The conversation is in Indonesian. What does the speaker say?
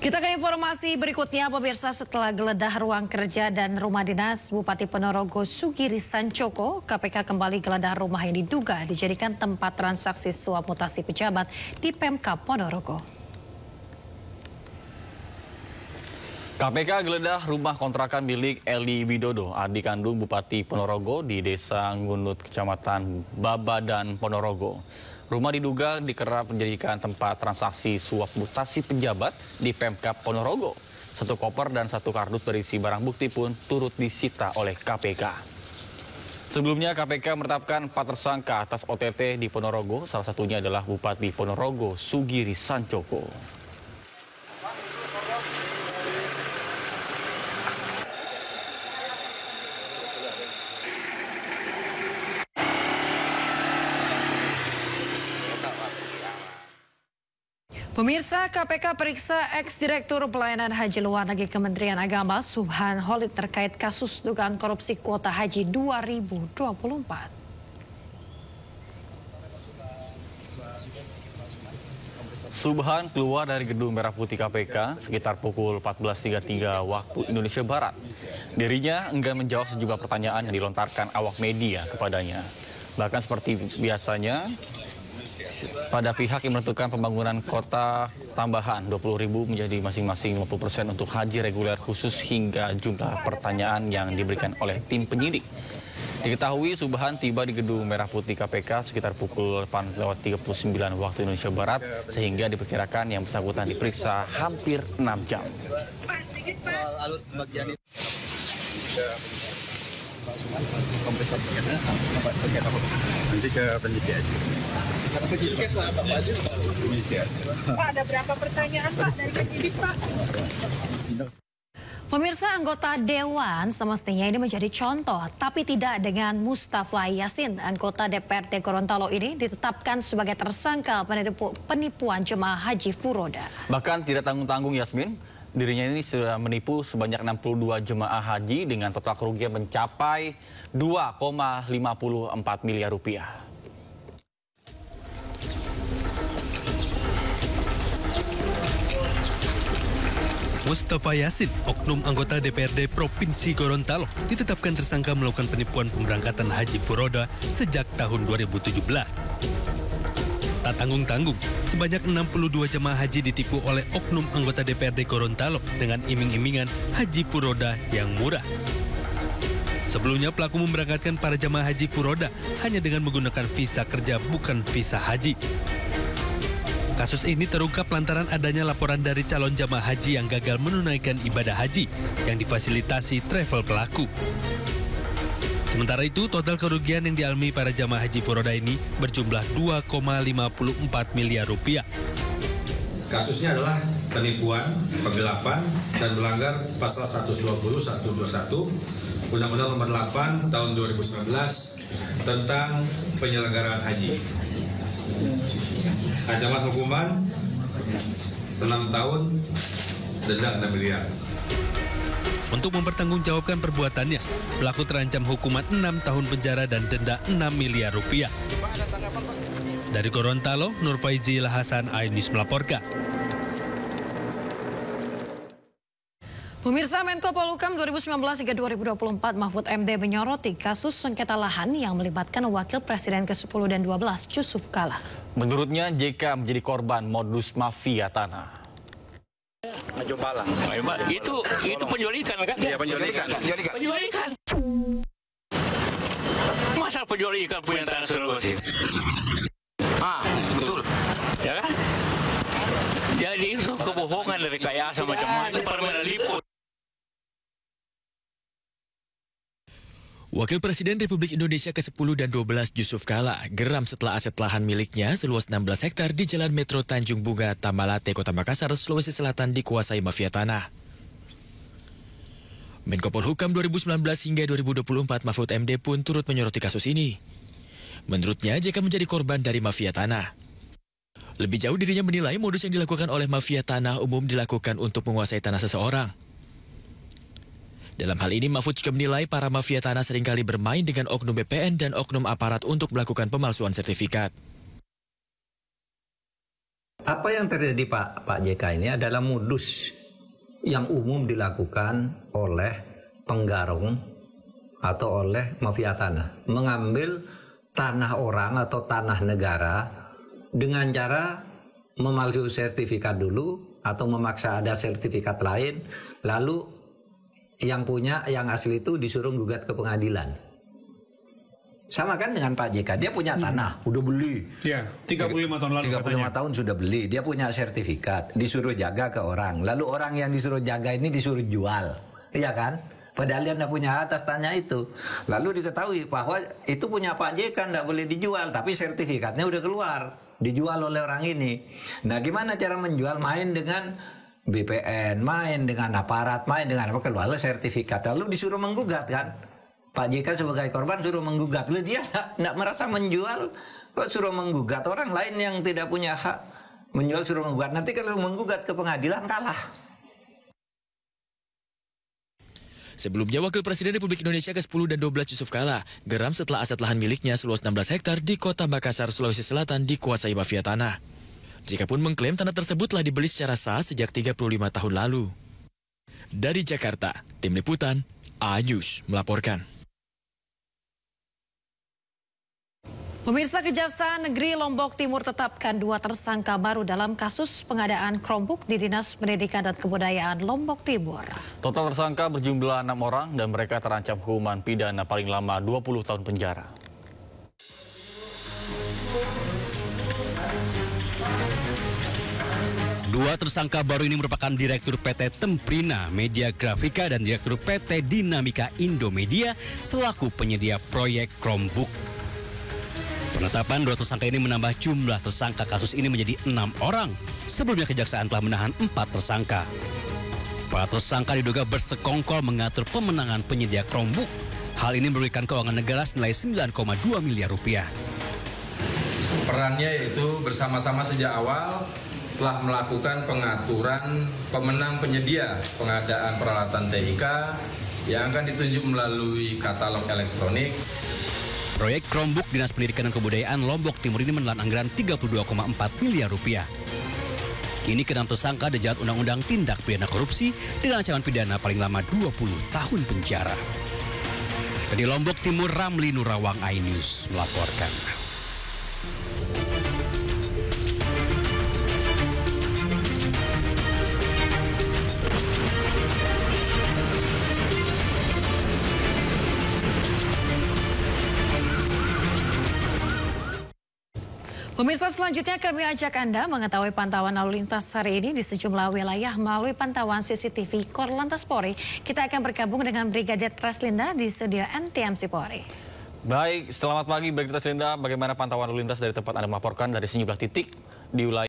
Kita ke informasi berikutnya, pemirsa. Setelah geledah ruang kerja dan rumah dinas Bupati Ponorogo Sugiri Sancoko, KPK kembali geledah rumah yang diduga dijadikan tempat transaksi suap mutasi pejabat di Pemkab Ponorogo. KPK geledah rumah kontrakan milik Eli Widodo, adik kandung Bupati Ponorogo di Desa Ngunut, Kecamatan Babadan, Ponorogo. Rumah diduga dikerap menjadikan tempat transaksi suap mutasi pejabat di Pemkab Ponorogo. Satu koper dan satu kardus berisi barang bukti pun turut disita oleh KPK. Sebelumnya KPK menetapkan 4 tersangka atas OTT di Ponorogo, salah satunya adalah Bupati Ponorogo Sugiri Sancoko. Pemirsa, KPK periksa ex-direktur pelayanan haji luar negeri Kementerian Agama Subhan Holid terkait kasus dugaan korupsi kuota haji 2024. Subhan keluar dari gedung Merah Putih KPK sekitar pukul 14.33 waktu Indonesia Barat. Dirinya enggan menjawab sejumlah pertanyaan yang dilontarkan awak media kepadanya. Bahkan seperti biasanya, pada pihak yang menentukan pembangunan kota tambahan 20.000 menjadi masing-masing 50% untuk haji reguler khusus hingga jumlah pertanyaan yang diberikan oleh tim penyidik. Diketahui Subhan tiba di gedung Merah Putih KPK sekitar pukul 8.39 waktu Indonesia Barat sehingga diperkirakan yang bersangkutan diperiksa hampir 6 jam. Nanti ke penyidik aja. Pak, ada berapa pertanyaan Pak dari penyidik Pak? Pemirsa, anggota Dewan semestinya ini menjadi contoh, tapi tidak dengan Mustafa Yasin. Anggota DPRD Gorontalo ini ditetapkan sebagai tersangka penipuan jemaah haji furoda. Bahkan tidak tanggung-tanggung Yasmin, dirinya ini sudah menipu sebanyak 62 jemaah haji dengan total kerugian mencapai 2,54 miliar rupiah. Mustafa Yasin, oknum anggota DPRD Provinsi Gorontalo, ditetapkan tersangka melakukan penipuan pemberangkatan haji furoda sejak tahun 2017. Tak tanggung-tanggung, sebanyak 62 jemaah haji ditipu oleh oknum anggota DPRD Gorontalo dengan iming-imingan haji furoda yang murah. Sebelumnya pelaku memberangkatkan para jemaah haji furoda hanya dengan menggunakan visa kerja bukan visa haji. Kasus ini terungkap lantaran adanya laporan dari calon jamaah haji yang gagal menunaikan ibadah haji yang difasilitasi travel pelaku. Sementara itu, total kerugian yang dialami para jamaah haji furoda ini berjumlah 2,54 miliar rupiah. Kasusnya adalah penipuan, penggelapan, dan melanggar pasal 120, 121, Undang-Undang Nomor 8 Tahun 2019 tentang penyelenggaraan haji. Ancaman hukuman 6 tahun, denda 6 miliar. Untuk mempertanggungjawabkan perbuatannya, pelaku terancam hukuman 6 tahun penjara dan denda 6 miliar rupiah. Dari Gorontalo, Nur Faizil Hasan, iNews melaporkan. Pemirsa, Menko Polhukam 2019 hingga 2024 Mahfud MD menyoroti kasus sengketa lahan yang melibatkan Wakil Presiden ke-10 dan 12 Yusuf Kala. Menurutnya JK menjadi korban modus mafia tanah. Maju pala. Itu penjualikan kan? Iya, penjualikan. Masa penjualikan punya tanah seluruh sih? Betul. Ya kan? Jadi itu kebohongan dari rekayasa macam-macam permainan liput. Wakil Presiden Republik Indonesia ke-10 dan 12 Yusuf Kala geram setelah aset lahan miliknya seluas 16 hektar di Jalan Metro Tanjung Bunga, Tamalate, Kota Makassar, Sulawesi Selatan dikuasai mafia tanah. Menko Polhukam 2019 hingga 2024 Mahfud MD pun turut menyoroti kasus ini. Menurutnya JK menjadi korban dari mafia tanah. Lebih jauh dirinya menilai modus yang dilakukan oleh mafia tanah umum dilakukan untuk menguasai tanah seseorang. Dalam hal ini, Mahfud juga menilai para mafia tanah seringkali bermain dengan oknum BPN dan oknum aparat untuk melakukan pemalsuan sertifikat. Apa yang terjadi Pak JK ini adalah modus yang umum dilakukan oleh penggarung atau oleh mafia tanah. Mengambil tanah orang atau tanah negara dengan cara memalsu sertifikat dulu atau memaksa ada sertifikat lain, lalu yang punya, yang asli itu disuruh gugat ke pengadilan. Sama kan dengan Pak JK, dia punya tanah, udah beli. Ya, 35 tahun lalu 35 katanya. tahun sudah beli, dia punya sertifikat, disuruh jaga ke orang. Lalu orang yang disuruh jaga ini disuruh jual, iya kan? Padahal dia tidak punya atas tanah itu. Lalu diketahui bahwa itu punya Pak JK, tidak boleh dijual, tapi sertifikatnya udah keluar, dijual oleh orang ini. Nah, gimana cara menjual? Main dengan BPN, main dengan aparat, main dengan apa, keluarlah sertifikat. Lalu disuruh menggugat kan? Pak JK sebagai korban suruh menggugat. Lalu dia tidak merasa menjual, kok suruh menggugat. Orang lain yang tidak punya hak menjual suruh menggugat. Nanti kalau menggugat ke pengadilan kalah. Sebelumnya, Wakil Presiden Republik Indonesia ke-10 dan 12 Yusuf Kala geram setelah aset lahan miliknya seluas 16 hektar di Kota Makassar, Sulawesi Selatan dikuasai mafia tanah. JK pun mengklaim tanah tersebut telah dibeli secara sah sejak 35 tahun lalu. Dari Jakarta, Tim Liputan, A-News melaporkan. Pemirsa, Kejaksaan Negeri Lombok Timur tetapkan 2 tersangka baru dalam kasus pengadaan Chromebook di Dinas Pendidikan dan Kebudayaan Lombok Timur. Total tersangka berjumlah 6 orang dan mereka terancam hukuman pidana paling lama 20 tahun penjara. Dua tersangka baru ini merupakan Direktur PT Temprina Media Grafika dan Direktur PT Dinamika Indomedia selaku penyedia proyek Chromebook. Penetapan 2 tersangka ini menambah jumlah tersangka kasus ini menjadi 6 orang. Sebelumnya Kejaksaan telah menahan 4 tersangka. Para tersangka diduga bersekongkol mengatur pemenangan penyedia Chromebook. Hal ini merugikan keuangan negara senilai 9,2 miliar rupiah. Perannya yaitu bersama-sama sejak awal telah melakukan pengaturan pemenang penyedia pengadaan peralatan TIK yang akan ditunjuk melalui katalog elektronik. Proyek Chromebook Dinas Pendidikan dan Kebudayaan Lombok Timur ini menelan anggaran 32,4 miliar rupiah. Kini ke-6 tersangka dijerat Undang-Undang Tindak Pidana Korupsi dengan ancaman pidana paling lama 20 tahun penjara. Dari Lombok Timur, Ramli Nurawang, iNews melaporkan. Pemirsa, selanjutnya kami ajak Anda mengetahui pantauan lalu lintas hari ini di sejumlah wilayah melalui pantauan CCTV Korlantas Polri. Kita akan bergabung dengan Brigadir Treslinda di studio NTMC Polri. Baik, selamat pagi Brigadir Treslinda. Bagaimana pantauan lalu lintas dari tempat Anda melaporkan dari sejumlah titik di wilayah